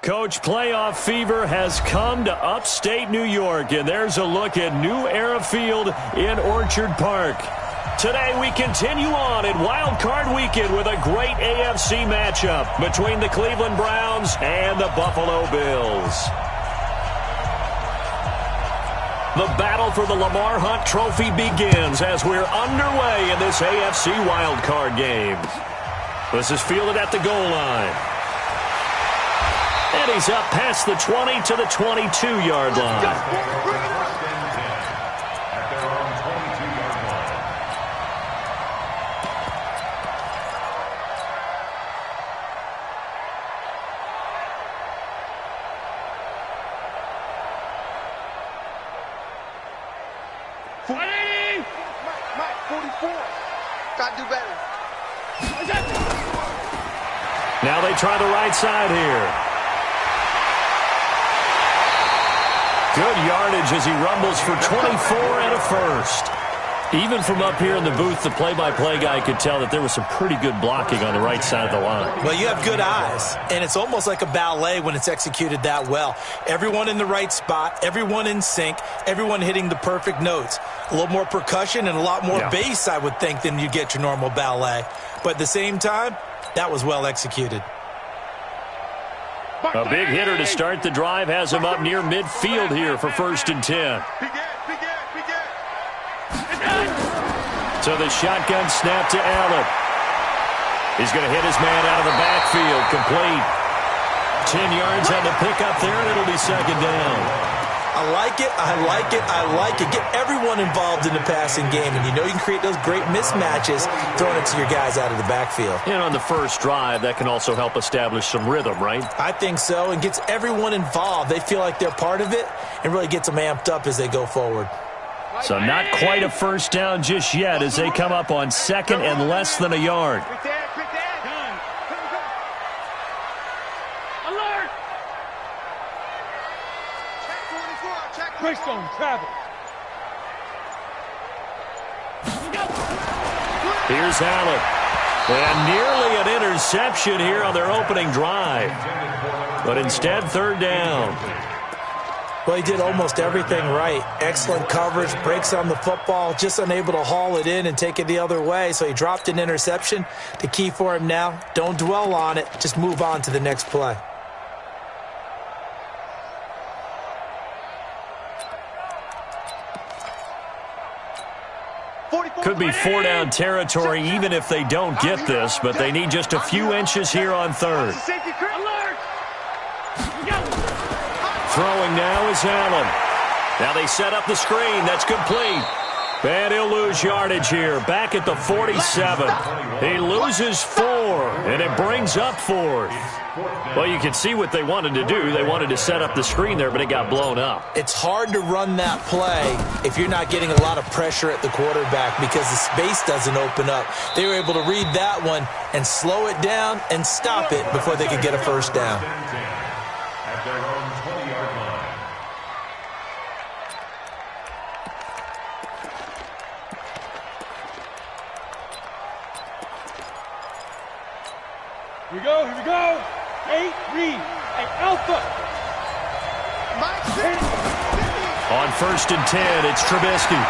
Coach, playoff fever has come to upstate New York, and there's a look at New Era Field in Orchard Park. Today we continue on in Wild Card Weekend with a great AFC matchup between the Cleveland Browns and the Buffalo Bills. The battle for the Lamar Hunt Trophy begins as we're underway in this AFC Wild Card game. This is fielded at the goal line. And he's up past the 20 to the 22-yard line. Mike, 44. Got to do better. Now they try the right side here. Good yardage as he rumbles for 24 and a first. Even from up here in the booth, the play-by-play guy could tell that there was some pretty good blocking on the right side of the line. Well, you have good eyes, and it's almost like a ballet when it's executed that well. Everyone in the right spot, everyone in sync, everyone hitting the perfect notes. A little more percussion and a lot more bass, I would think, than you get your normal ballet. But at the same time, that was well executed. A big hitter to start the drive has him up near midfield here for 1st and 10. So the shotgun snap to Allen. He's going to hit his man out of the backfield. Complete. 10 yards on the pickup there, and it'll be 2nd down. I like it, I like it, I like it. Get everyone involved in the passing game, and you know you can create those great mismatches throwing it to your guys out of the backfield. And on the first drive, that can also help establish some rhythm, right? I think so, and gets everyone involved. They feel like they're part of it and really gets them amped up as they go forward. So not quite a first down just yet as they come up on 2nd and less than a yard. Greystone travel. Here's Allen. And nearly an interception here on their opening drive. But instead, 3rd down. Well, he did almost everything right. Excellent coverage, breaks on the football, just unable to haul it in and take it the other way. So he dropped an interception. The key for him now, don't dwell on it. Just move on to the next play. Could be 4-down territory even if they don't get this, but they need just a few inches here on 3rd. Throwing now is Allen. Now they set up the screen. That's complete. And he'll lose yardage here. Back at the 47. He loses 4, and it brings up 4th. Well, you can see what they wanted to do. They wanted to set up the screen there, but it got blown up. It's hard to run that play if you're not getting a lot of pressure at the quarterback because the space doesn't open up. They were able to read that one and slow it down and stop it before they could get a first down. At their own 20-yard line. Here we go, here we go. 8, read, and Alpha. On 1st and 10, it's Trubisky.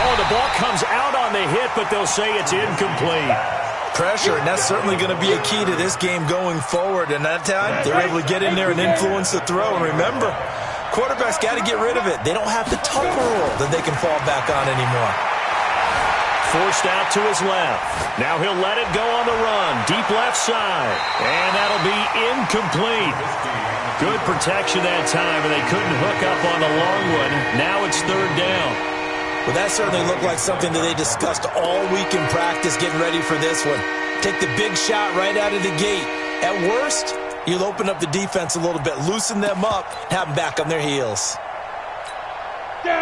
Oh, the ball comes out on the hit, but they'll say it's incomplete. Pressure, and that's certainly going to be a key to this game going forward. And that time, they were able to get in there and influence the throw. And remember, quarterbacks got to get rid of it. They don't have the Tucker rule that they can fall back on anymore. Forced out to his left. Now he'll let it go on the run. Deep left side. And that'll be incomplete. Good protection that time, and they couldn't hook up on the long one. Now it's 3rd down. Well, that certainly looked like something that they discussed all week in practice getting ready for this one. Take the big shot right out of the gate. At worst, you'll open up the defense a little bit, loosen them up, have them back on their heels.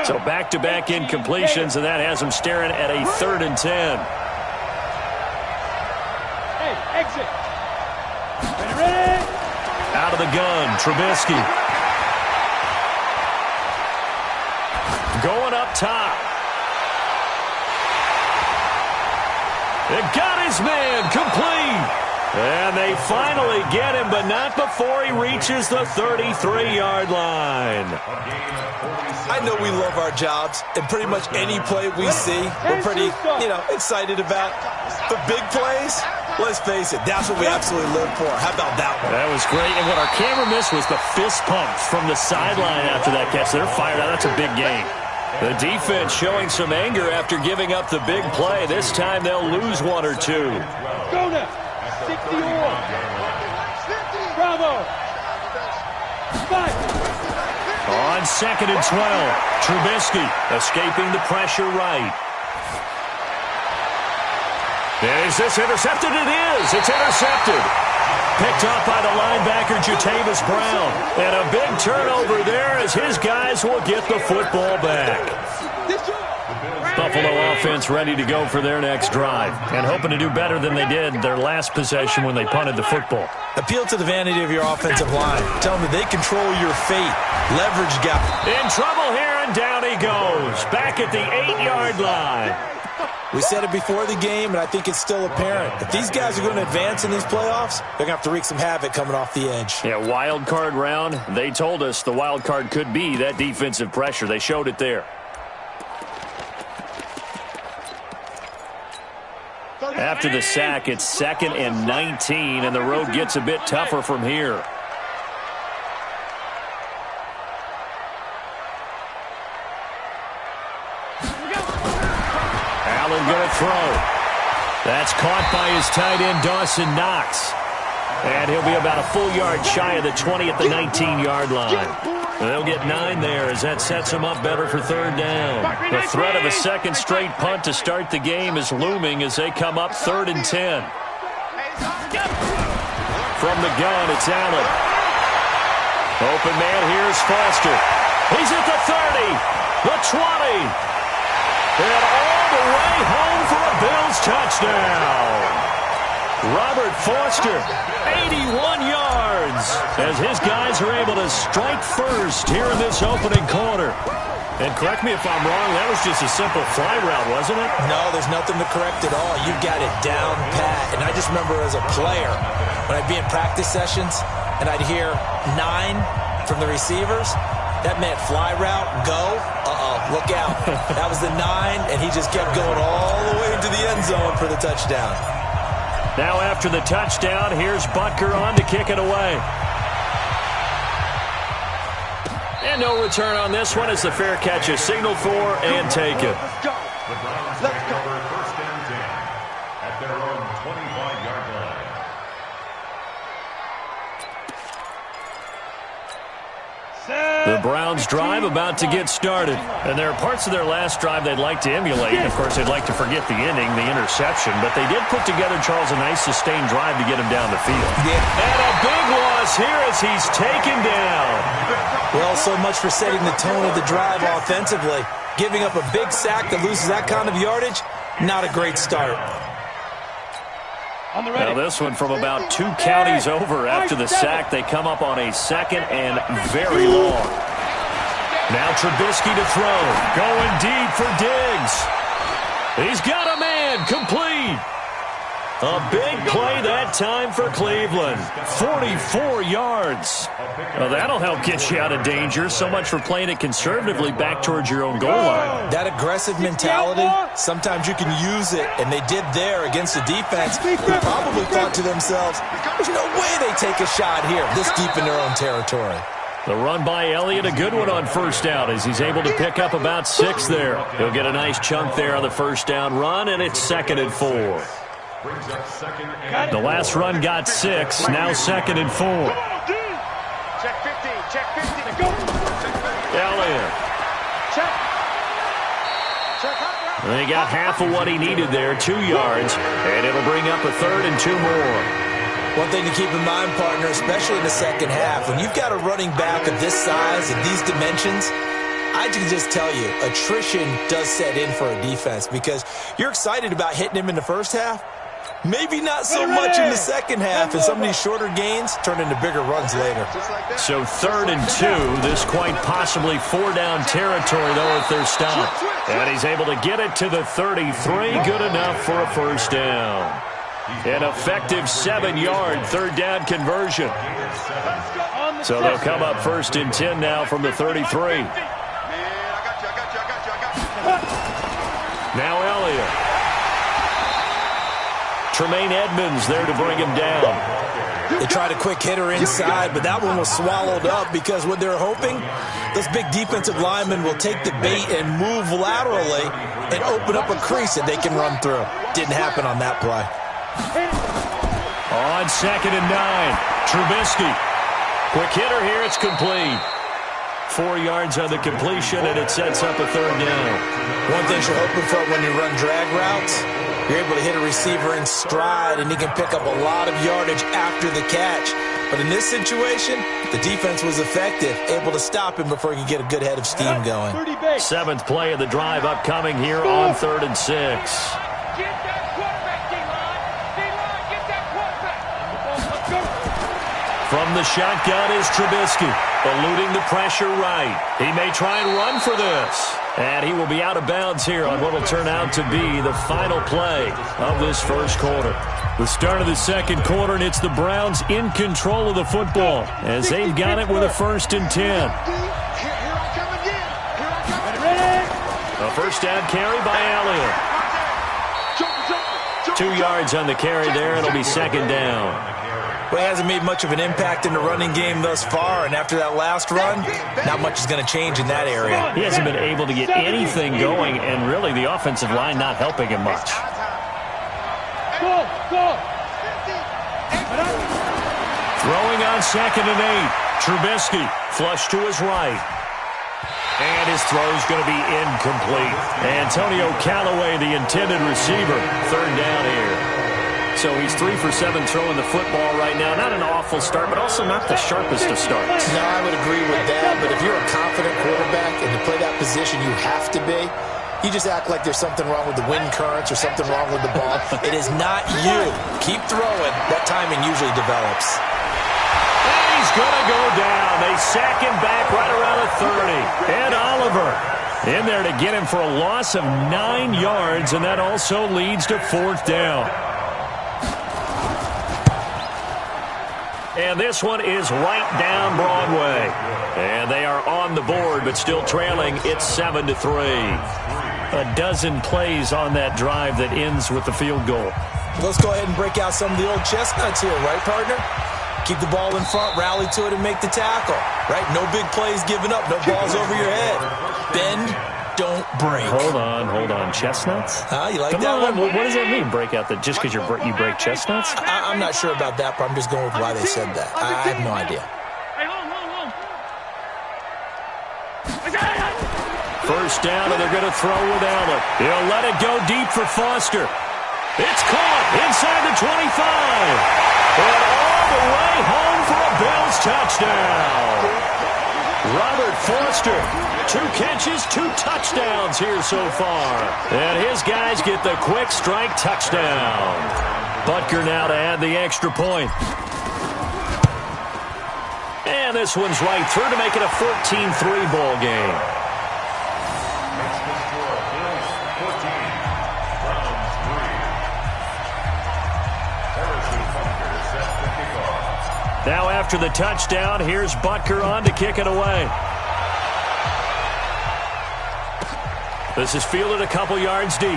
So back-to-back incompletions, and that has them staring at a 3rd and 10. Hey, exit. Ready? Out of the gun, Trubisky. Going up top. It got his man complete. And they finally get him, but not before he reaches the 33-yard line. I know we love our jobs, and pretty much any play we see, we're pretty, excited about. The big plays, let's face it, that's what we absolutely live for. How about that one? That was great, and what our camera missed was the fist pumps from the sideline after that catch. They're fired out. That's a big game. The defense showing some anger after giving up the big play. This time they'll lose one or two. Go now. 60 more. Bravo. Spike. On 2nd and 12, Trubisky escaping the pressure right. Is this intercepted? It is. It's intercepted. Picked up by the linebacker, Jatavis Brown. And a big turnover there as his guys will get the football back. Buffalo offense ready to go for their next drive and hoping to do better than they did their last possession when they punted the football. Appeal to the vanity of your offensive line. Tell them they control your fate. Leverage gap. In trouble here, and down he goes. Back at the 8-yard line. We said it before the game, and I think it's still apparent. If these guys are going to advance in these playoffs, they're going to have to wreak some havoc coming off the edge. Yeah, wild card round. They told us the wild card could be that defensive pressure. They showed it there. After the sack, it's 2nd and 19, and the road gets a bit tougher from here. Allen going to throw. That's caught by his tight end, Dawson Knox. And he'll be about a full yard shy of the 20 at the 19-yard line. They'll get 9 there as that sets them up better for 3rd down. The threat of a second straight punt to start the game is looming as they come up 3rd and 10. From the gun, it's Allen. Open man, here's Foster. He's at the 30, the 20, and all the way home for a Bills touchdown. Robert Foster, 81 yards, as his guys are able to strike first here in this opening quarter. And correct me if I'm wrong, that was just a simple fly route, wasn't it? No, there's nothing to correct at all. You've got it down pat. And I just remember as a player, when I'd be in practice sessions, and I'd hear 9 from the receivers, that meant fly route, go, look out. That was the 9, and he just kept going all the way into the end zone for the touchdown. Now after the touchdown, here's Butker on to kick it away. And no return on this one as the fair catch is signaled for and taken. The Browns take over 1st and 10 at their own 25-yard line. The Browns drive about to get started. And there are parts of their last drive they'd like to emulate. Of course, they'd like to forget the ending, the interception. But they did put together, Charles, a nice sustained drive to get him down the field. Yeah. And a big loss here as he's taken down. Well, so much for setting the tone of the drive offensively. Giving up a big sack that loses that kind of yardage, not a great start. Now this one from about 2 counties over after the sack. They come up on a 2nd and very long. Now Trubisky to throw. Going deep for Diggs. He's got a man. Complete. A big play that time for Cleveland. 44 yards. Well, that'll help get you out of danger. So much for playing it conservatively back towards your own goal line. That aggressive mentality, sometimes you can use it, and they did there against the defense who probably thought to themselves, there's no way they take a shot here this deep in their own territory. The run by Elliott, a good one on 1st down as he's able to pick up about 6 there. He'll get a nice chunk there on the 1st down run, and it's 2nd and 4. The last run got 6, now 2nd and 4. Check 50, check 50. Go. Elliott. Check. Check hot route. They got half of what he needed there, 2 yards, and it'll bring up a 3rd and 2 more. One thing to keep in mind, partner, especially in the second half, when you've got a running back of this size and these dimensions, I can just tell you, attrition does set in for a defense because you're excited about hitting him in the first half. Maybe not so much in the second half, and some of these shorter gains turn into bigger runs later. So 3rd and 2, this quite possibly 4-down territory, though, if they're stopped. And he's able to get it to the 33, good enough for a 1st down. An effective 7-yard third-down conversion. So they'll come up 1st and 10 now from the 33. Now Elliott. Tremaine Edmonds there to bring him down. They tried a quick hitter inside, but that one was swallowed up because what they're hoping, those big defensive linemen will take the bait and move laterally and open up a crease that they can run through. Didn't happen on that play. On 2nd and 9, Trubisky. Quick hitter here, it's complete. 4 yards on the completion, and it sets up a 3rd down. One thing you're hoping for when you run drag routes, you're able to hit a receiver in stride, and he can pick up a lot of yardage after the catch. But in this situation, the defense was effective, able to stop him before he could get a good head of steam going. 7th play of the drive upcoming here on 3rd and 6. Get that quarterback, D-line. D-line, get that quarterback. Let's go. From the shotgun is Trubisky, eluding the pressure right. He may try and run for this. And he will be out of bounds here on what will turn out to be the final play of this first quarter. The start of the second quarter, and it's the Browns in control of the football as they've got it with a 1st and 10. A first down carry by Elliott. 2 yards on the carry there. It'll be 2nd down. Well, he hasn't made much of an impact in the running game thus far, and after that last run, not much is going to change in that area. He hasn't been able to get anything going, and really the offensive line not helping him much. Go! Throwing on 2nd and 8. Trubisky flush to his right. And his throw's going to be incomplete. Antonio Callaway, the intended receiver, 3rd down here. So he's 3 for 7 throwing the football right now. Not an awful start, but also not the sharpest of starts. No, I would agree with that, but if you're a confident quarterback and to play that position you have to be, you just act like there's something wrong with the wind currents or something wrong with the ball. It is not you. Keep throwing. That timing usually develops. And he's going to go down. They sack him back right around the 30. And Oliver in there to get him for a loss of 9 yards, and that also leads to 4th down. And this one is right down Broadway. And they are on the board, but still trailing. It's 7-3. A dozen plays on that drive that ends with the field goal. Let's go ahead and break out some of the old chestnuts here, right, partner? Keep the ball in front, rally to it, and make the tackle, right? No big plays given up, no balls over your head. Bend, don't break. Hold on. Chestnuts? You like Come that on. one? What does that mean, break out? Just because you break chestnuts? I'm not sure about that, but I'm just going with why they said that. I have no idea. Hey, hold on. First down, and they're going to throw with Allen. He'll let it go deep for Foster. It's caught inside the 25. And all the way home for a Bills touchdown. Robert Foster, 2 catches, 2 touchdowns here so far. And his guys get the quick strike touchdown. Butker now to add the extra point. And this one's right through to make it a 14-3 ball game. Now after the touchdown, here's Butker on to kick it away. This is fielded a couple yards deep.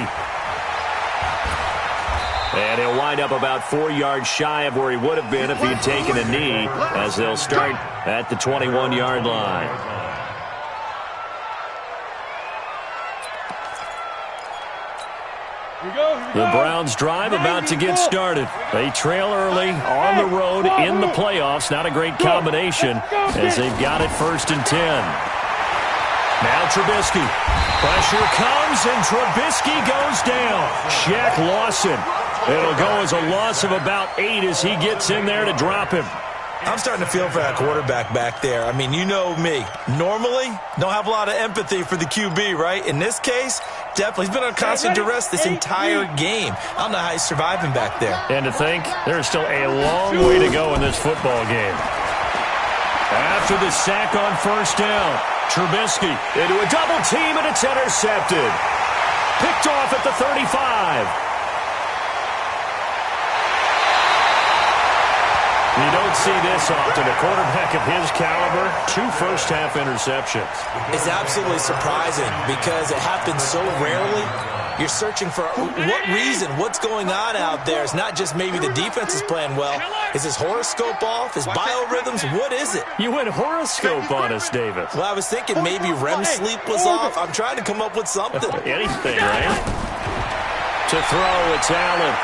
And he'll wind up about 4 yards shy of where he would have been if he had taken a knee, as they'll start at the 21-yard line. The Browns drive about to get started. They trail early on the road in the playoffs. Not a great combination as they've got it 1st and 10. Now Trubisky. Pressure comes and Trubisky goes down. Shaq Lawson. It'll go as a loss of about 8 as he gets in there to drop him. I'm starting to feel for that quarterback back there. I mean, you know me. Normally, don't have a lot of empathy for the QB, right? In this case, definitely. He's been on constant duress this entire game. I don't know how he's surviving back there. And to think, there's still a long way to go in this football game. After the sack on 1st down, Trubisky into a double team, and it's intercepted. Picked off at the 35. You don't see this often. A quarterback of his caliber, 2 first-half interceptions. It's absolutely surprising because it happens so rarely. You're searching for what reason, what's going on out there. It's not just maybe the defense is playing well. Is his horoscope off? His biorhythms? What is it? You went horoscope on us, David. Well, I was thinking maybe REM sleep was off. I'm trying to come up with something. Anything, right? To throw, it's Allen.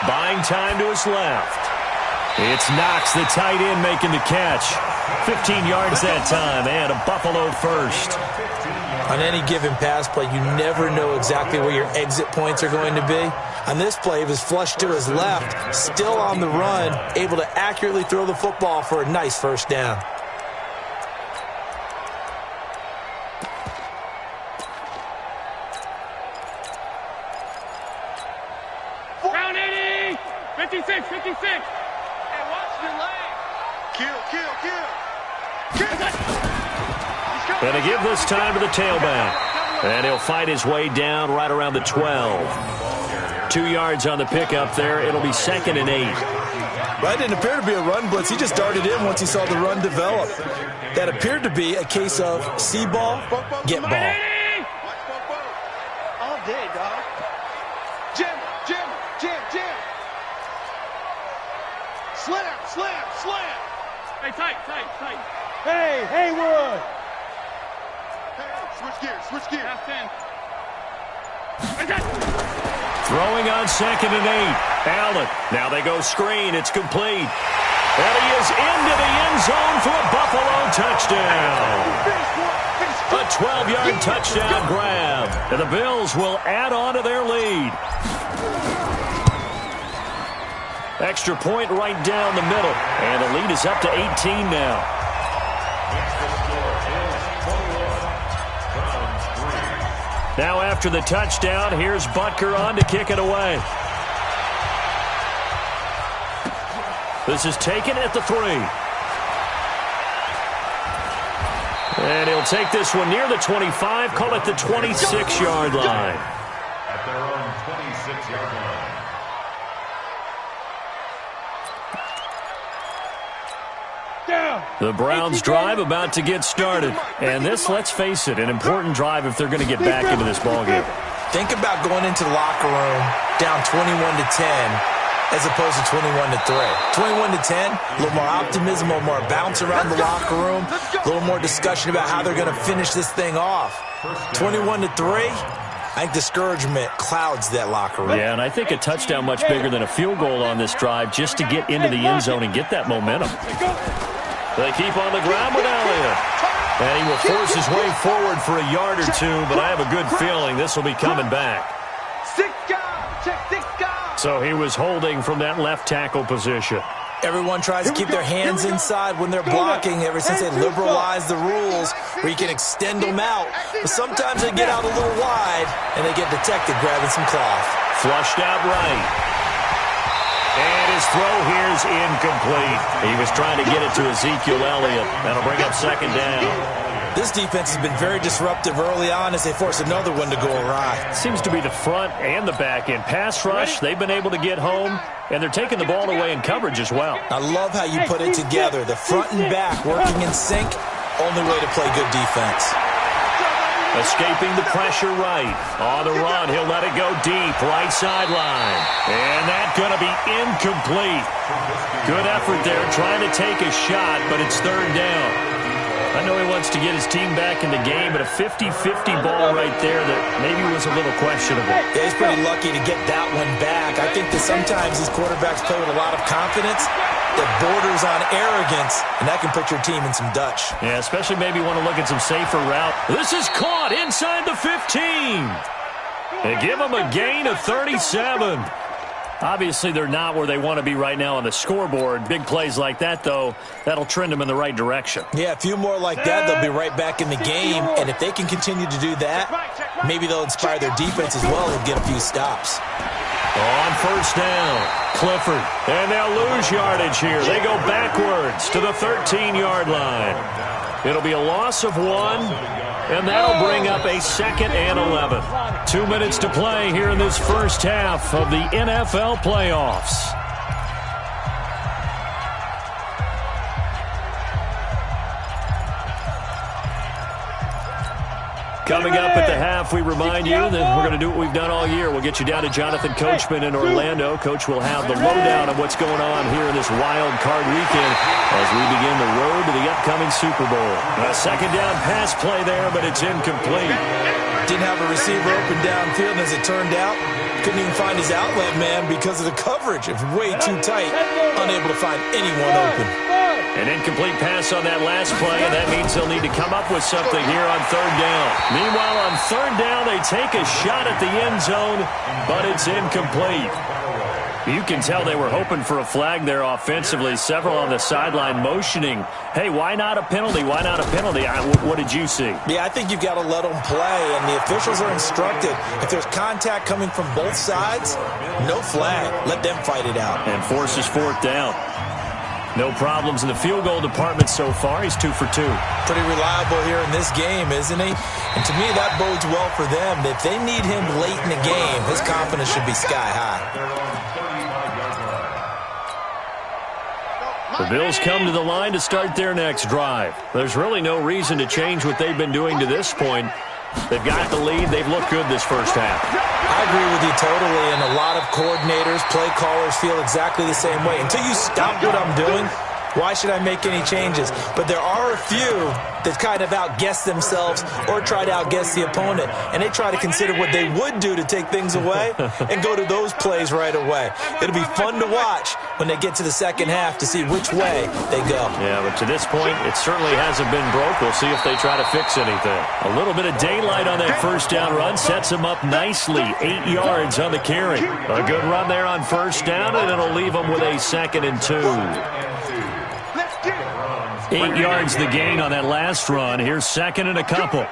Buying time to his left. It's Knox, the tight end, making the catch. 15 yards that time, and a Buffalo first. On any given pass play, you never know exactly where your exit points are going to be. On this play, he was flushed to his left, still on the run, able to accurately throw the football for a nice first down. Round 80! 56, 56! Hey, watch your leg! Kill! And to give this time to the tailback. And he'll fight his way down right around the 12. 2 yards on the pickup there. It'll be 2nd and 8. That didn't appear to be a run blitz. He just darted in once he saw the run develop. That appeared to be a case of see ball, get ball. All day, dog. Jim! Slam! Hey, tight. Hey, Haywood! Switch gears. Half 10. Throwing on 2nd and 8. Allen. Now they go screen. It's complete. And he is into the end zone for a Buffalo touchdown. A 12-yard touchdown grab. And the Bills will add on to their lead. Extra point right down the middle. And the lead is up to 18 now. Now after the touchdown, here's Butker on to kick it away. This is taken at the 3. And he'll take this one near the 25, call it the 26-yard line. At their own 26-yard line. The Browns drive about to get started. And this, let's face it, an important drive if they're going to get back into this ballgame. Think about going into the locker room down 21-10 as opposed to 21-3. 21-10, a little more optimism, a little more bounce around the locker room, a little more discussion about how they're going to finish this thing off. 21-3, I think discouragement clouds that locker room. Yeah, and I think a touchdown much bigger than a field goal on this drive just to get into the end zone and get that momentum. They keep on the ground with Elliott. And he will force his way forward for a yard or 2, but I have a good feeling this will be coming back. So he was holding from that left tackle position. Everyone tries to keep their hands inside when they're blocking ever since they liberalized the rules where you can extend them out. But sometimes they get out a little wide and they get detected grabbing some cloth. Flushed out right. And his throw here is incomplete. He was trying to get it to Ezekiel Elliott. That'll bring up 2nd down. This defense has been very disruptive early on as they force another one to go awry. Seems to be the front and the back end. Pass rush, they've been able to get home, and they're taking the ball away in coverage as well. I love how you put it together. The front and back working in sync, only way to play good defense. Escaping the pressure right. On the run, he'll let it go deep, right sideline. And that's going to be incomplete. Good effort there, trying to take a shot, but it's 3rd down. I know he wants to get his team back in the game, but a 50-50 ball right there that maybe was a little questionable. Yeah, he's pretty lucky to get that one back. I think that sometimes these quarterbacks play with a lot of confidence that borders on arrogance, and that can put your team in some Dutch. Yeah, especially maybe want to look at some safer route. This is caught inside the 15. They give him a gain of 37. Obviously, they're not where they want to be right now on the scoreboard. Big plays like that, though, that'll trend them in the right direction. Yeah, a few more like that, they'll be right back in the game. And if they can continue to do that, maybe they'll inspire their defense as well and get a few stops. On 1st down, Clifford. And they'll lose yardage here. They go backwards to the 13-yard line. It'll be a loss of 1, and that'll bring up a 2nd and 11. 2 minutes to play here in this first half of the NFL playoffs. Coming up at the half, we remind you that we're going to do what we've done all year. We'll get you down to Jonathan Coachman in Orlando. Coach will have the lowdown of what's going on here in this wild card weekend as we begin the road to the upcoming Super Bowl. A second down pass play there, but it's incomplete. Didn't have a receiver open downfield, and as it turned out, couldn't even find his outlet man because of the coverage. It was way too tight, unable to find anyone open. An incomplete pass on that last play, and that means they'll need to come up with something here on third down. Meanwhile, on third down, they take a shot at the end zone, but it's incomplete. You can tell they were hoping for a flag there offensively. Several on the sideline motioning, hey, why not a penalty? Why not a penalty? What did you see? Yeah, I think you've got to let them play, and the officials are instructed. If there's contact coming from both sides, no flag. Let them fight it out. And forces fourth down. No problems in the field goal department so far. He's 2 for 2. Pretty reliable here in this game, isn't he? And to me, that bodes well for them. If they need him late in the game, his confidence should be sky high. The Bills come to the line to start their next drive. There's really no reason to change what they've been doing to this point. They've got the lead. They've looked good this first half. I agree with you totally, and a lot of coordinators, play callers feel exactly the same way. Until you stop what I'm doing, why should I make any changes? But there are a few that kind of outguess themselves or try to outguess the opponent, and they try to consider what they would do to take things away and go to those plays right away. It'll be fun to watch when they get to the second half to see which way they go. Yeah, but to this point, it certainly hasn't been broke. We'll see if they try to fix anything. A little bit of daylight on that first down run sets them up nicely. 8 yards on the carry. A good run there on first down, and it'll leave them with a 2nd and 2. 8 yards the gain on that last run. Here's 2nd and a couple.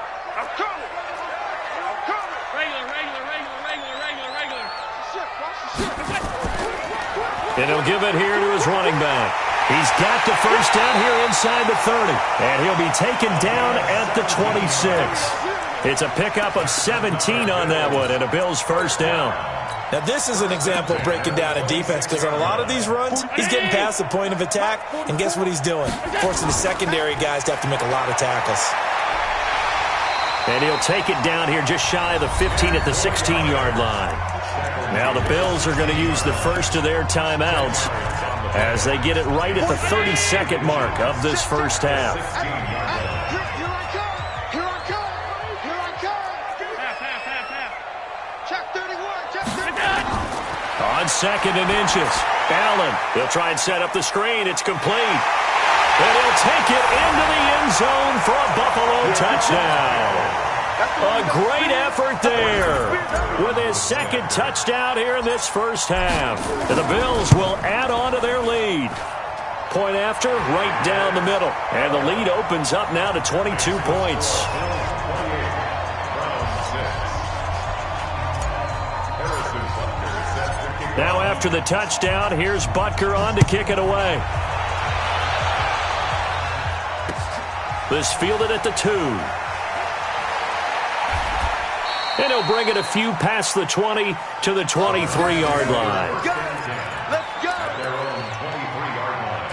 And he'll give it here to his running back. He's got the first down here inside the 30. And he'll be taken down at the 26. It's a pickup of 17 on that one and a Bills first down. Now, this is an example of breaking down a defense because on a lot of these runs, he's getting past the point of attack, and guess what he's doing? Forcing the secondary guys to have to make a lot of tackles. And he'll take it down here just shy of the 15 at the 16-yard line. Now the Bills are going to use the first of their timeouts as they get it right at the 32nd mark of this first half. On 2nd and inches, Allen, he'll try and set up the screen. It's complete. And he'll take it into the end zone for a Buffalo touchdown. A great effort there with his 2nd touchdown here in this first half. And the Bills will add on to their lead. Point after, right down the middle. And the lead opens up now to 22 points. Now after the touchdown, here's Butker on to kick it away. This fielded at the 2. And he'll bring it a few past the 20 to the 23-yard line. Let's go. At their own 23-yard line.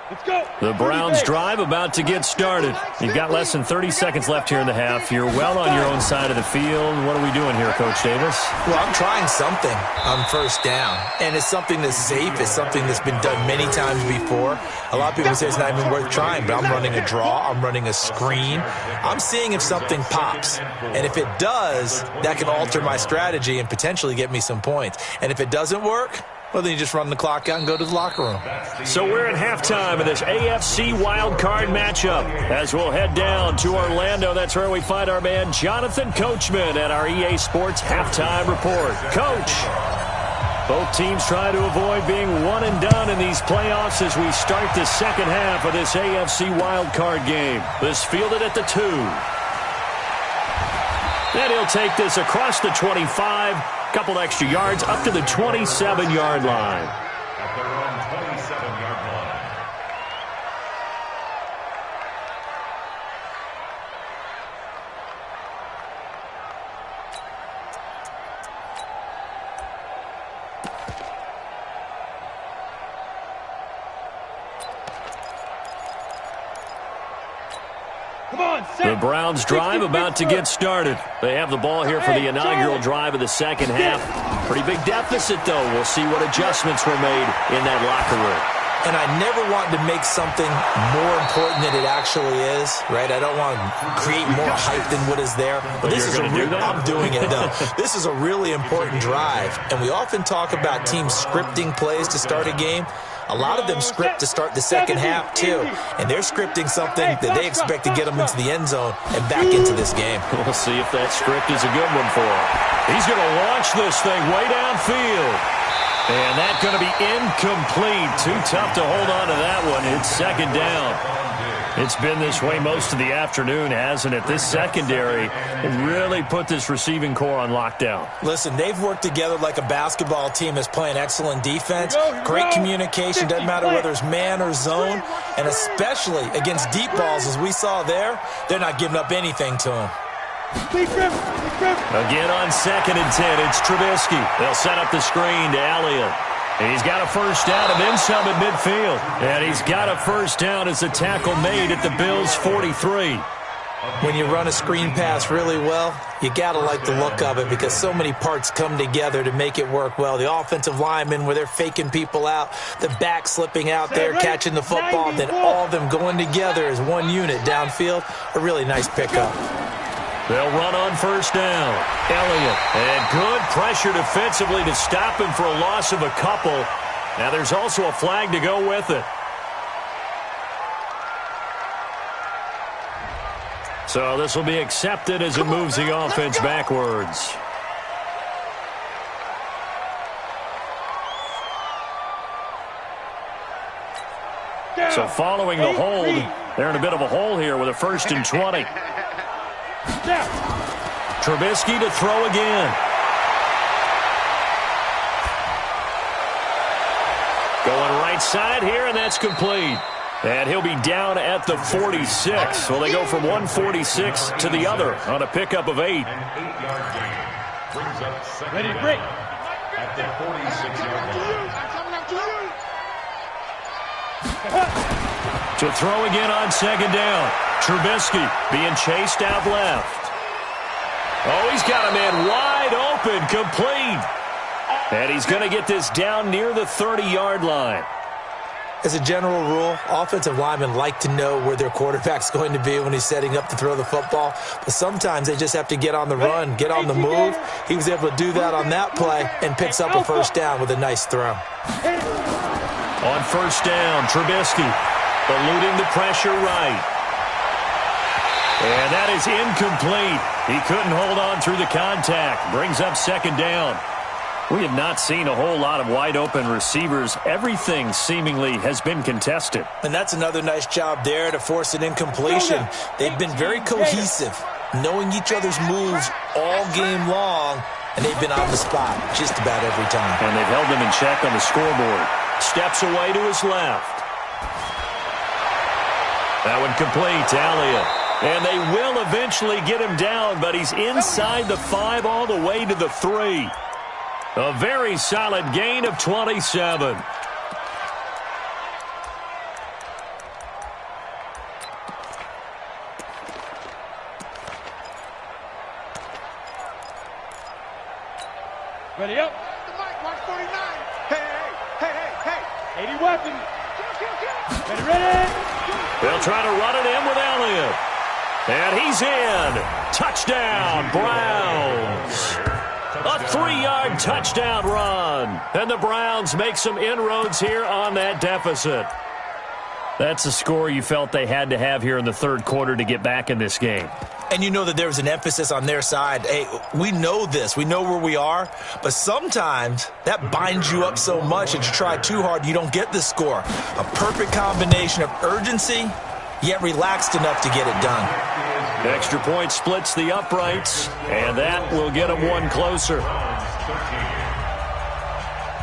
Let's go. The Browns drive about to get started. You've got less than 30 seconds left here in the half. You're well on your own side of the field. What are we doing here, Coach Davis? Well, I'm trying something on first down, and it's something that's safe. It's something that's been done many times before. A lot of people say it's not even worth trying, but I'm running a draw. I'm running a screen. I'm seeing if something pops, and if it does, that can alter my strategy and potentially get me some points. And if it doesn't work, well, then you just run the clock out and go to the locker room. So we're at halftime of this AFC wildcard matchup as we'll head down to Orlando. That's where we find our man Jonathan Coachman at our EA Sports Halftime Report. Coach, both teams try to avoid being one and done in these playoffs as we start the second half of this AFC wildcard game. This fielded at the 2. Then he'll take this across the 25. Couple extra yards up to the 27-yard line. At their own 27-yard line. Come on, The Browns drive about to get started. They have the ball here for the inaugural drive of the second half. Pretty big deficit, though. We'll see what adjustments were made in that locker room. And I never want to make something more important than it actually is, right? I don't want to create more hype than what is there. But this is I'm doing it, though. This is a really important drive. And we often talk about teams scripting plays to start a game. A lot of them script to start the second half, too. And they're scripting something that they expect to get them into the end zone and back into this game. We'll see if that script is a good one for him. He's going to launch this thing way downfield. And that's going to be incomplete. Too tough to hold on to that one. It's second down. It's been this way most of the afternoon, hasn't it? This secondary really put this receiving core on lockdown. Listen, they've worked together like a basketball team that's playing excellent defense. Great communication, doesn't matter whether it's man or zone. And especially against deep balls, as we saw there, they're not giving up anything to them. Again on 2nd and 10, it's Trubisky. They'll set up the screen to Elliott. He's got a first down and then some at midfield. And he's got a first down as a tackle made at the Bills' 43. When you run a screen pass really well, you got to like the look of it because so many parts come together to make it work well. The offensive linemen where they're faking people out, the back slipping out there, catching the football, then all of them going together as one unit downfield. A really nice pickup. They'll run on first down. Elliott. And good pressure defensively to stop him for a loss of a couple. Now there's also a flag to go with it. So this will be accepted as it moves the offense backwards. So following the hold, they're in a bit of a hole here with a 1st and 20. Trubisky to throw again. Going right side here, and that's complete. And he'll be down at the 46. Well, they go from 146 to the other on a pickup of 8. An 8-yard gain. Brings up second Ready to down break. at the 46-yard line. To throw again on 2nd down. Trubisky being chased out left. Oh, he's got a man wide open, complete. And he's going to get this down near the 30-yard line. As a general rule, offensive linemen like to know where their quarterback's going to be when he's setting up to throw the football. But sometimes they just have to get on the run, get on the move. He was able to do that on that play and picks up a first down with a nice throw. On first down, Trubisky eluding the pressure right. And that is incomplete. He couldn't hold on through the contact. Brings up 2nd down. We have not seen a whole lot of wide-open receivers. Everything seemingly has been contested. And that's another nice job there to force an incompletion. They've been very cohesive, knowing each other's moves all game long, and they've been on the spot just about every time. And they've held them in check on the scoreboard. Steps away to his left. That one complete to Elliott. And they will eventually get him down, but he's inside the 5 all the way to the 3. A very solid gain of 27. Ready up. The mic, 149. Hey. 80 weapon. Ready. They'll try to run it in with Elliott. And he's in. Touchdown, Browns. A 3-yard touchdown run. And the Browns make some inroads here on that deficit. That's a score you felt they had to have here in the 3rd quarter to get back in this game. And you know that there was an emphasis on their side. Hey, we know this. We know where we are. But sometimes that binds you up so much that you try too hard, you don't get the score. A perfect combination of urgency, yet relaxed enough to get it done. Extra point splits the uprights, and that will get them one closer.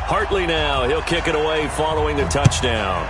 Hartley now. He'll kick it away following the touchdown.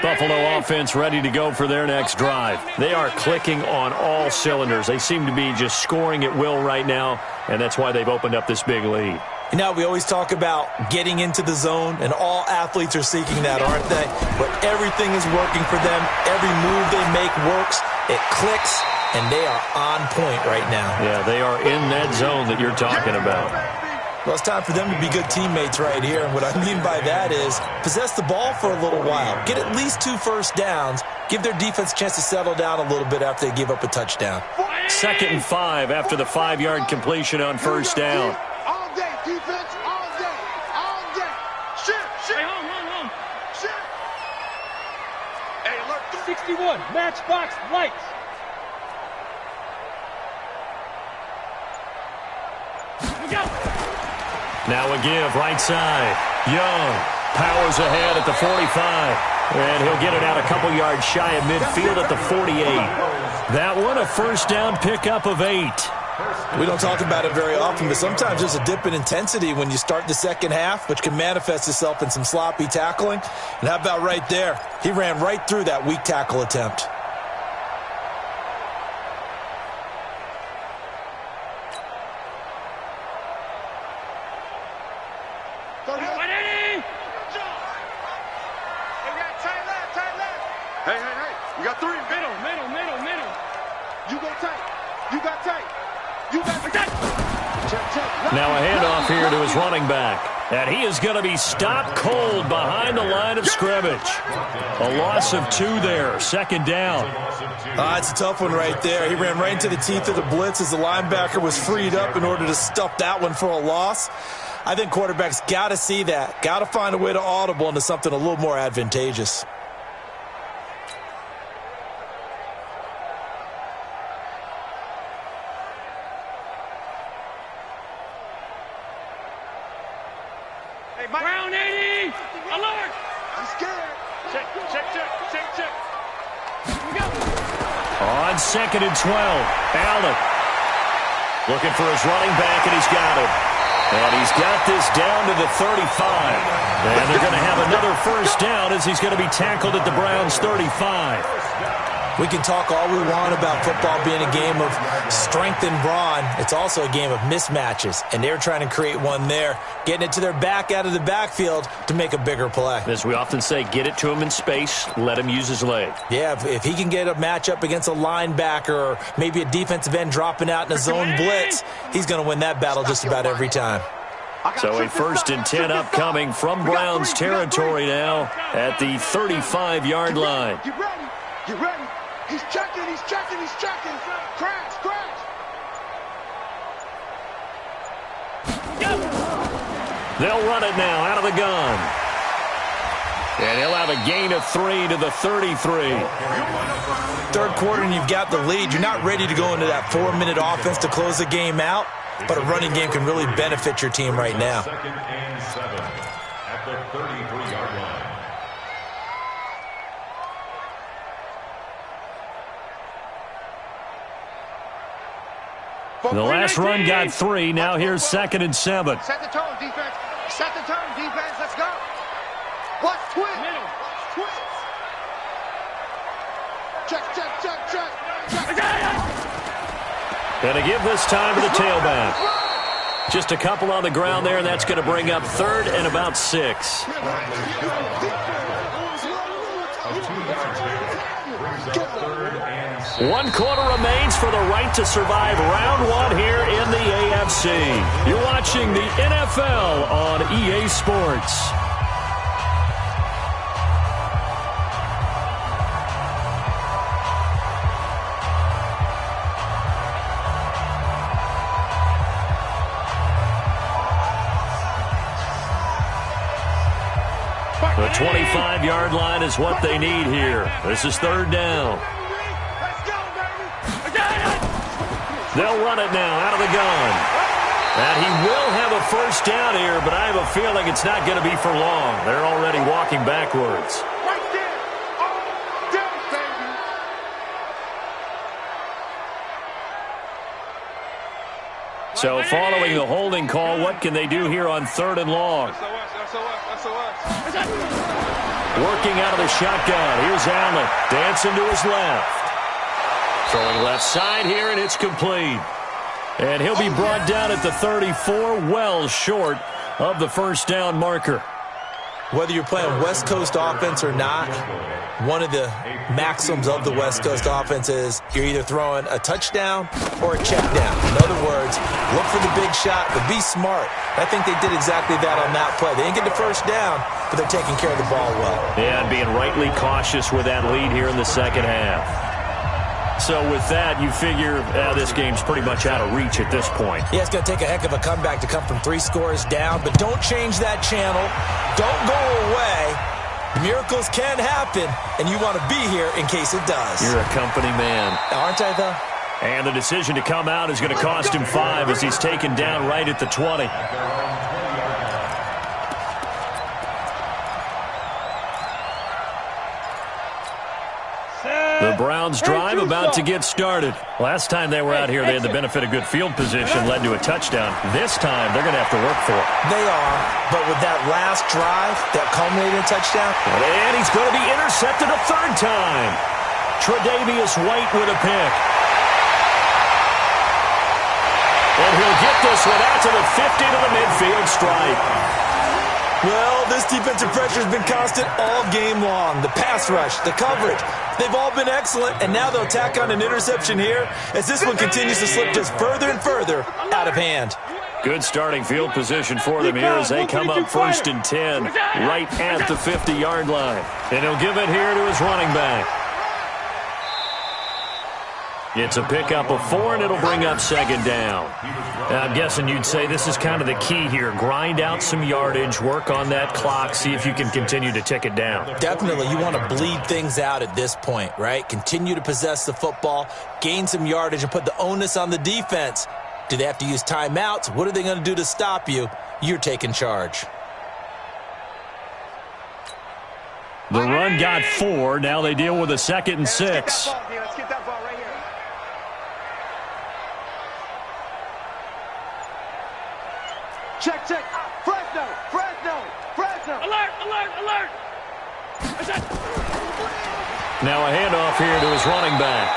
Buffalo offense ready to go for their next drive. They are clicking on all cylinders. They seem to be just scoring at will right now, and that's why they've opened up this big lead. You know, we always talk about getting into the zone, and all athletes are seeking that, aren't they? But everything is working for them. Every move they make works. It clicks, and they are on point right now. Yeah, they are in that zone that you're talking about. Well, it's time for them to be good teammates right here. And what I mean by that is possess the ball for a little while. Get at least 2 first downs. Give their defense a chance to settle down a little bit after they give up a touchdown. 2nd and 5 after the 5-yard completion on first down. All day, defense, all day, all day. Shift. Hey, hold. Shift. Hey, alert. 61, matchbox lights. Now a give, right side. Young powers ahead at the 45. And he'll get it out a couple yards shy of midfield at the 48. That one, a first down pickup of 8. We don't talk about it very often, but sometimes there's a dip in intensity when you start the second half, which can manifest itself in some sloppy tackling. And how about right there? He ran right through that weak tackle attempt. Hey. You got 3. Middle. You go tight. You got tight. Check. Now a handoff here to his running back. And he is going to be stopped cold behind the line of scrimmage. A loss of 2 there. 2nd down. It's a tough one right there. He ran right into the teeth of the blitz as the linebacker was freed up in order to stuff that one for a loss. I think quarterbacks got to see that. Got to find a way to audible into something a little more advantageous. Brown 80! Alert! I'm scared. Check. Here we go. On 2nd and 12, Allen looking for his running back, and he's got him. And he's got this down to the 35. And they're going to have another first down as he's going to be tackled at the Browns' 35. We can talk all we want about football being a game of strength and brawn. It's also a game of mismatches, and they're trying to create one there, getting it to their back out of the backfield to make a bigger play. As we often say, get it to him in space, let him use his leg. Yeah, if he can get a matchup against a linebacker or maybe a defensive end dropping out in a zone blitz, he's going to win that battle just about every time. So a 1st and 10 upcoming from Browns territory now at the 35-yard line. Get ready. He's checking. Crash. They'll run it now out of the gun. And he'll have a gain of 3 to the 33. 3rd quarter and you've got the lead. You're not ready to go into that 4-minute offense to close the game out, but a running game can really benefit your team right now. 2nd and 7 at the 33-yard line. The last run got 3. Now here's 2nd and 7. Set the tone, defense. Let's go. Watch twist. Middle. Check. And a give this time to the tailback. Just a couple on the ground there, and that's going to bring up 3rd and about 6. One quarter remains for the right to survive round 1 here in the AFC. You're watching the NFL on EA Sports. The 25-yard line is what they need here. This is 3rd down. They'll run it now out of the gun. And he will have a first down here, but I have a feeling it's not going to be for long. They're already walking backwards. Right there. All day, baby. So following the holding call, what can they do here on 3rd and long? SOS. Working out of the shotgun. Here's Allen. Dancing to his left. Throwing left side here, and it's complete. And he'll be brought down at the 34, well short of the first down marker. Whether you're playing West Coast offense or not, one of the maxims of the West Coast offense is you're either throwing a touchdown or a check down. In other words, look for the big shot, but be smart. I think they did exactly that on that play. They didn't get the first down, but they're taking care of the ball well. Yeah, and being rightly cautious with that lead here in the second half. So with that, you figure this game's pretty much out of reach at this point. Yeah, it's going to take a heck of a comeback to come from 3 scores down, but don't change that channel. Don't go away. Miracles can happen, and you want to be here in case it does. You're a company man. Aren't I, though? And the decision to come out is going to cost him 5 as he's taken down right at the 20. The Browns drive about to get started. Last time they were out here, they had the benefit of good field position, led to a touchdown. This time, they're going to have to work for it. They are, but with that last drive, that culminated touchdown. And he's going to be intercepted a 3rd time. Tre'Davious White with a pick. And he'll get this one out to the 50 to the midfield stripe. Well, this defensive pressure has been constant all game long. The pass rush, the coverage, they've all been excellent, and now they'll tack on an interception here as this one continues to slip just further and further out of hand. Good starting field position for them here as they come up 1st and 10 right at the 50-yard line. And he'll give it here to his running back. It's a pickup of 4, and it'll bring up 2nd down. I'm guessing you'd say this is kind of the key here. Grind out some yardage, work on that clock, see if you can continue to tick it down. Definitely. You want to bleed things out at this point, right? Continue to possess the football, gain some yardage, and put the onus on the defense. Do they have to use timeouts? What are they going to do to stop you? You're taking charge. The run got 4. Now they deal with a 2nd and 6. Let's get that ball right here. Check, check. Fresno, Fresno, Fresno. Alert, alert, alert. Now a handoff here to his running back.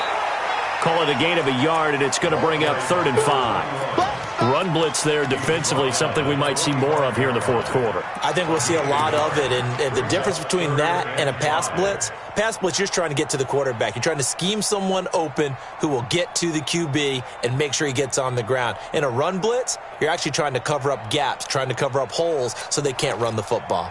Call it a gain of a yard, and it's going to bring up 3rd and 5. Run blitz there defensively, something we might see more of here in the 4th quarter. I think we'll see a lot of it, and the difference between that and a pass blitz, you're just trying to get to the quarterback. You're trying to scheme someone open who will get to the QB and make sure he gets on the ground. In a run blitz, you're actually trying to cover up gaps, trying to cover up holes so they can't run the football.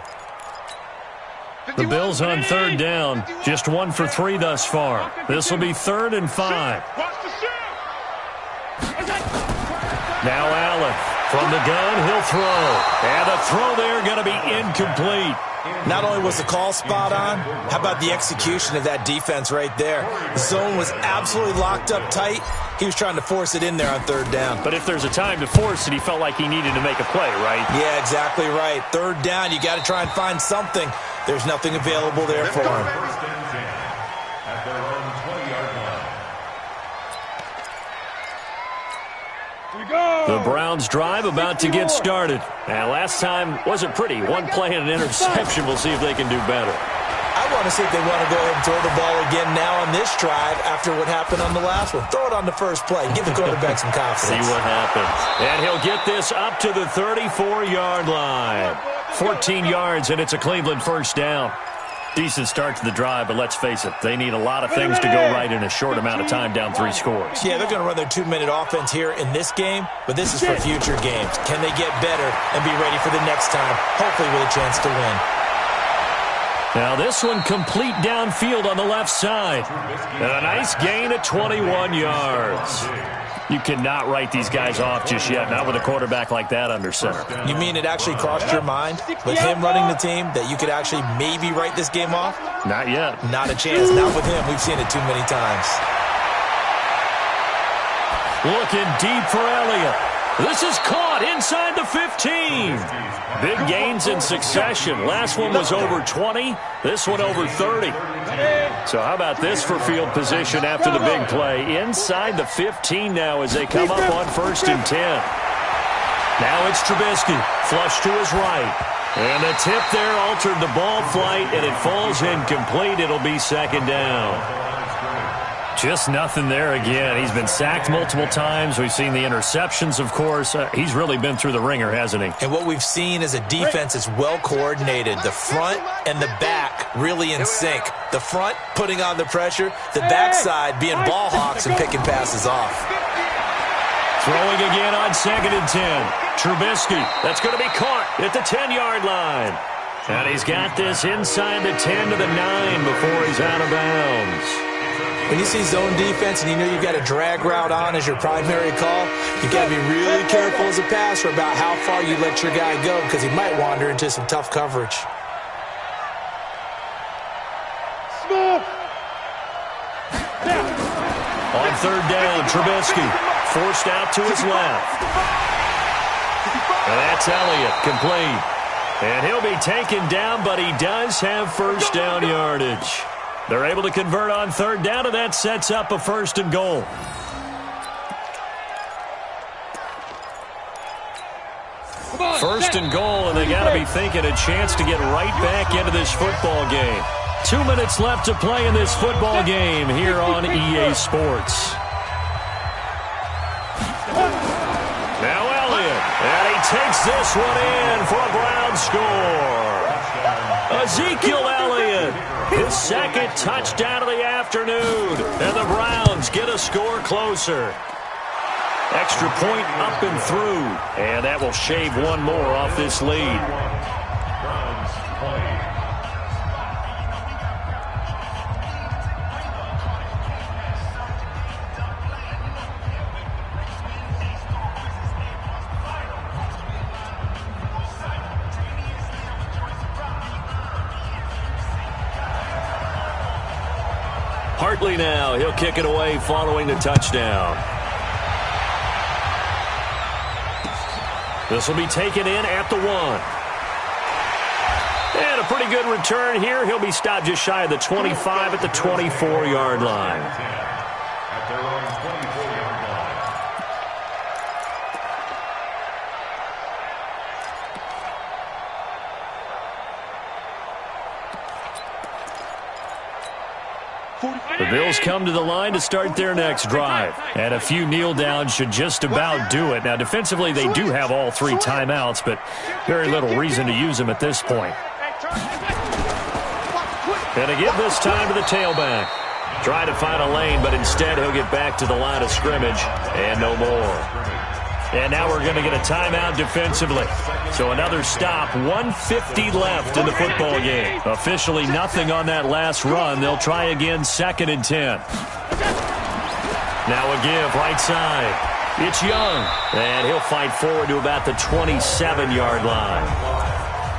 The Bills on 3rd down, just 1 for 3 thus far. This will be 3rd and 5. Now Allen from the gun, he'll throw. And the throw there going to be incomplete. Not only was the call spot on, how about the execution of that defense right there? The zone was absolutely locked up tight. He was trying to force it in there on 3rd down. But if there's a time to force it, he felt like he needed to make a play, right? Yeah, exactly right. 3rd down, you got to try and find something. There's nothing available there for him. 1st and 10 at their own 20-yard line. The Browns drive about to get started. And last time wasn't pretty. 1 play and an interception. We'll see if they can do better. I want to see if they want to go ahead and throw the ball again now on this drive after what happened on the last one. Throw it on the first play. Give the quarterback some confidence. See what happens. And he'll get this up to the 34-yard line. 14 yards, and it's a Cleveland 1st down. Decent start to the drive, but let's face it, they need a lot of things to go right in a short amount of time down 3 scores. Yeah, they're going to run their 2-minute offense here in this game, but this is for future games. Can they get better and be ready for the next time, hopefully with a chance to win? Now this one complete downfield on the left side. And a nice gain of 21 yards. You cannot write these guys off just yet, not with a quarterback like that under center. You mean it actually crossed your mind with him running the team that you could actually maybe write this game off? Not yet. Not a chance. Not with him. We've seen it too many times. Looking deep for Elliott. This is caught inside the 15. Big gains in succession. Last one was over 20. This one over 30. So how about this for field position after the big play? Inside the 15 now as they come up on 1st and 10. Now it's Trubisky. Flush to his right. And the tip there altered the ball flight, and it falls incomplete. It'll be second down. Just nothing there again. He's been sacked multiple times. We've seen the interceptions, of course. He's really been through the ringer, hasn't he? And what we've seen is a defense that's well coordinated. The front and the back really in sync. The front putting on the pressure. The backside being ball hawks and picking passes off. Throwing again on 2nd and 10. Trubisky, that's going to be caught at the 10-yard line. And he's got this inside the 10 to the 9 before he's out of bounds. When you see zone defense and you know you've got a drag route on as your primary call, you've got to be really careful as a passer about how far you let your guy go because he might wander into some tough coverage. On 3rd down, Trubisky forced out to his left. And that's Elliott, complete. And he'll be taken down, but he does have first down yardage. They're able to convert on 3rd down, and that sets up a 1st and goal. First and goal, and they got to be thinking a chance to get right back into this football game. 2 minutes left to play in this football game here on EA Sports. Now Elliott, and he takes this one in for a Brown score. Ezekiel Elliott, his 2nd touchdown of the afternoon, and the Browns get a score closer. Extra point up and through, and that will shave one more off this lead. Hartley now, he'll kick it away following the touchdown. This will be taken in at the 1. And a pretty good return here. He'll be stopped just shy of the 25 at the 24-yard line. At their own 24-yard line. The Bills come to the line to start their next drive. And a few kneel downs should just about do it. Now, defensively, they do have all 3 timeouts, but very little reason to use them at this point. And to give this time to the tailback. Try to find a lane, but instead he'll get back to the line of scrimmage and no more. And now we're going to get a timeout defensively. So another stop, 1:50 left in the football game. Officially nothing on that last run. They'll try again 2nd and 10. Now a give right side. It's Young. And he'll fight forward to about the 27-yard line.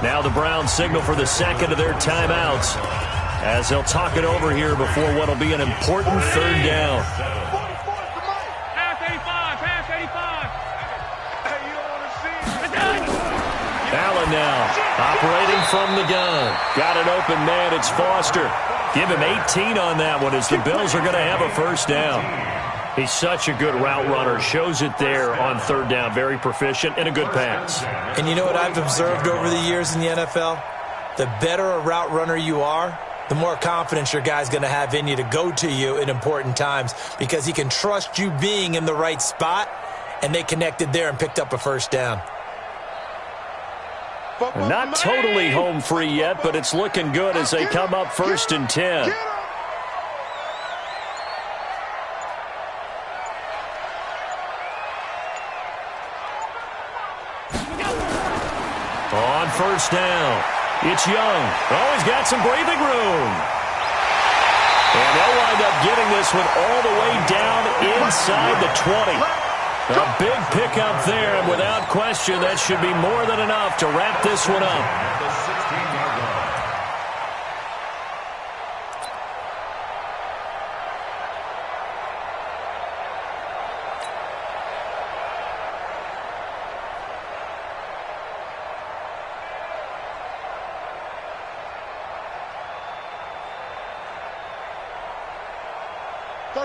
Now the Browns signal for the 2nd of their timeouts as they'll talk it over here before what will be an important 3rd down. Allen now operating from the gun. Got an open man. It's Foster. Give him 18 on that one as the Bills are going to have a 1st down. He's such a good route runner. Shows it there on 3rd down. Very proficient and a good pass. And you know what I've observed over the years in the NFL? The better a route runner you are, the more confidence your guy's going to have in you to go to you in important times because he can trust you being in the right spot, and they connected there and picked up a 1st down. Not totally home free yet, but it's looking good as they come up 1st and 10. On 1st down, it's Young. Oh, he's got some breathing room. And they'll wind up getting this one all the way down inside the 20. A big pickup there, and without question, that should be more than enough to wrap this one up. At the 16-yard line.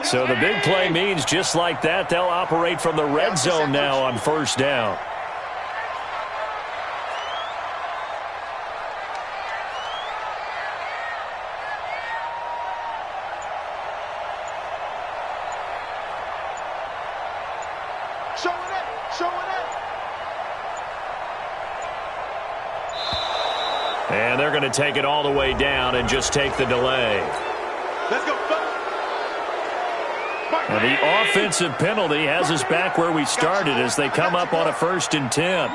So the big play means just like that, they'll operate from the red zone now on 1st down. Showing it. Showing it. And they're going to take it all the way down and just take the delay. Let's go. And the offensive penalty has us back where we started as they come up on a 1st and 10.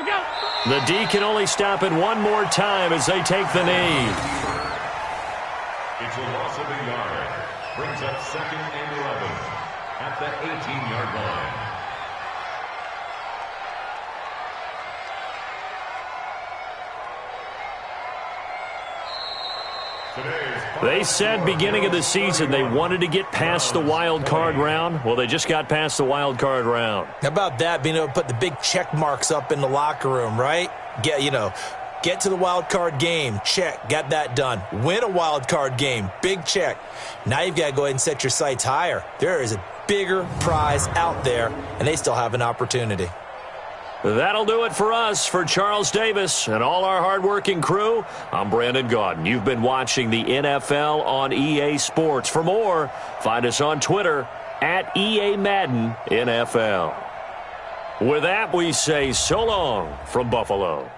The D can only stop it one more time as they take the knee. It's a loss of a yard. Brings up 2nd and 11 at the 18-yard line. They said beginning of the season they wanted to get past the wild card round. Well, they just got past the wild card round. How about that, being able to put the big check marks up in the locker room, right? Get to the wild card game, check, got that done. Win a wild card game, big check. Now you've got to go ahead and set your sights higher. There is a bigger prize out there, and they still have an opportunity. That'll do it for us. For Charles Davis and all our hardworking crew, I'm Brandon Gaudin. You've been watching the NFL on EA Sports. For more, find us on Twitter at EA Madden NFL. With that, we say so long from Buffalo.